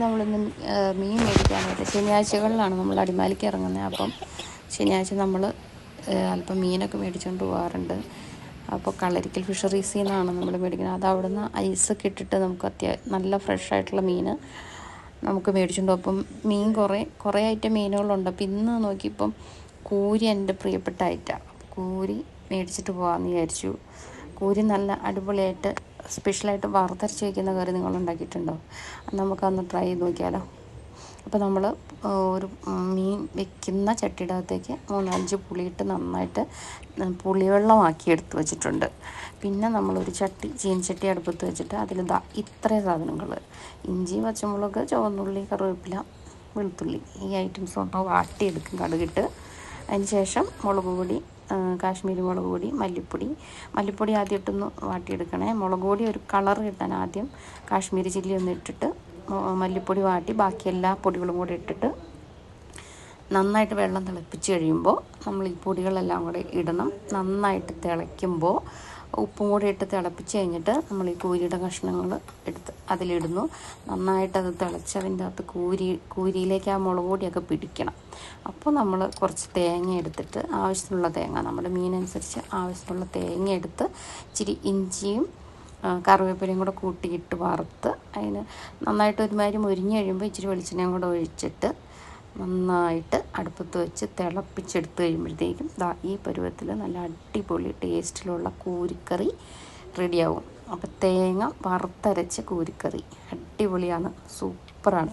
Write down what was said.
നമ്മളിന്ന് മീൻ മേടിക്കാനായിട്ട് ശനിയാഴ്ചകളിലാണ് നമ്മൾ അടിമാലിക്ക് ഇറങ്ങുന്നത്. അപ്പം ശനിയാഴ്ച നമ്മൾ അല്പം മീനൊക്കെ മേടിച്ചുകൊണ്ട് പോകാറുണ്ട്. അപ്പോൾ കളരിക്കൽ ഫിഷറീസിൽ നിന്നാണ് നമ്മൾ മേടിക്കുന്നത്. അത് അവിടെ നിന്ന് ഐസൊക്കെ ഇട്ടിട്ട് നമുക്ക് നല്ല ഫ്രഷ് ആയിട്ടുള്ള മീൻ നമുക്ക് മേടിച്ചുകൊണ്ട് പോകും. അപ്പം മീൻ കുറേ ഐറ്റം മീനുകളുണ്ട്. അപ്പം ഇന്ന് നോക്കിയപ്പം കൂരി എൻ്റെ പ്രിയപ്പെട്ട ഐറ്റമാണ്. കൂരി മേടിച്ചിട്ട് പോകാമെന്ന് വിചാരിച്ചു. കൂരി നല്ല അടിപൊളിയായിട്ട് സ്പെഷ്യലായിട്ട് വറുത്തരച്ച് വയ്ക്കുന്ന കറി നിങ്ങൾ ഉണ്ടാക്കിയിട്ടുണ്ടോ? നമുക്കൊന്ന് ട്രൈ ചെയ്ത് നോക്കിയാലോ. അപ്പോൾ നമ്മൾ ഒരു മീൻ വെക്കുന്ന ചട്ടിയുടെ അകത്തേക്ക് 3-5 പുളിയിട്ട് നന്നായിട്ട് പുളിവെള്ളമാക്കി എടുത്ത് വെച്ചിട്ടുണ്ട്. പിന്നെ നമ്മളൊരു ചീനച്ചട്ടി അടുപ്പത്ത് വെച്ചിട്ട് അതിൽ ഇത്രയും സാധനങ്ങൾ: ഇഞ്ചി, പച്ചമുളക്, ചുവന്നുള്ളി, കറിവേപ്പില, വെളുത്തുള്ളി, ഈ ഐറ്റംസ് ഒന്ന് വാട്ടിയെടുക്കും കടുകിട്ട്. അതിന് ശേഷം മുളക് പൊടി, കാശ്മീരി മുളക് പൊടി, മല്ലിപ്പൊടി ആദ്യം ഇട്ടൊന്ന് വാട്ടിയെടുക്കണേ. മുളക് പൊടി ഒരു കളർ കിട്ടാൻ ആദ്യം കാശ്മീരി ചില്ലി ഒന്ന് ഇട്ടിട്ട് മല്ലിപ്പൊടി വാട്ടി ബാക്കി എല്ലാ പൊടികളും കൂടി ഇട്ടിട്ട് നന്നായിട്ട് വെള്ളം തിളപ്പിച്ച് കഴിയുമ്പോൾ നമ്മൾ ഈ പൊടികളെല്ലാം കൂടെ ഇടണം. നന്നായിട്ട് തിളയ്ക്കുമ്പോൾ ഉപ്പും കൂടി ഇട്ട് തിളപ്പിച്ച് കഴിഞ്ഞിട്ട് നമ്മൾ ഈ കൂരിയുടെ കഷ്ണങ്ങൾ എടുത്ത് അതിലിടുന്നു. നന്നായിട്ടത് തിളച്ചതിൻ്റെ അകത്ത് കൂരിയിലേക്ക് ആ മുളക് പൊടിയൊക്കെ പിടിക്കണം. അപ്പോൾ നമ്മൾ കുറച്ച് തേങ്ങ എടുത്തിട്ട്, ആവശ്യത്തിനുള്ള തേങ്ങ, നമ്മുടെ മീനനുസരിച്ച് ആവശ്യത്തിനുള്ള തേങ്ങ എടുത്ത് ഇച്ചിരി ഇഞ്ചിയും കറിവേപ്പിലയും കൂടെ കൂട്ടിയിട്ട് വറുത്ത് അതിന് നന്നായിട്ട് ഒരുമാതിരി മുരിഞ്ഞ് കഴിയുമ്പോൾ ഇച്ചിരി വെളിച്ചെണ്ണയും കൂടെ ഒഴിച്ചിട്ട് നന്നായിട്ട് അടുപ്പത്ത് വെച്ച് തിളപ്പിച്ചെടുത്ത് കഴിയുമ്പോഴത്തേക്കും ഈ പരുവത്തിൽ നല്ല അടിപൊളി ടേസ്റ്റിലുള്ള കൂരിക്കറി റെഡിയാവും. അപ്പോൾ തേങ്ങ വറുത്തരച്ച കൂരിക്കറി അടിപൊളിയാണ്, സൂപ്പറാണ്.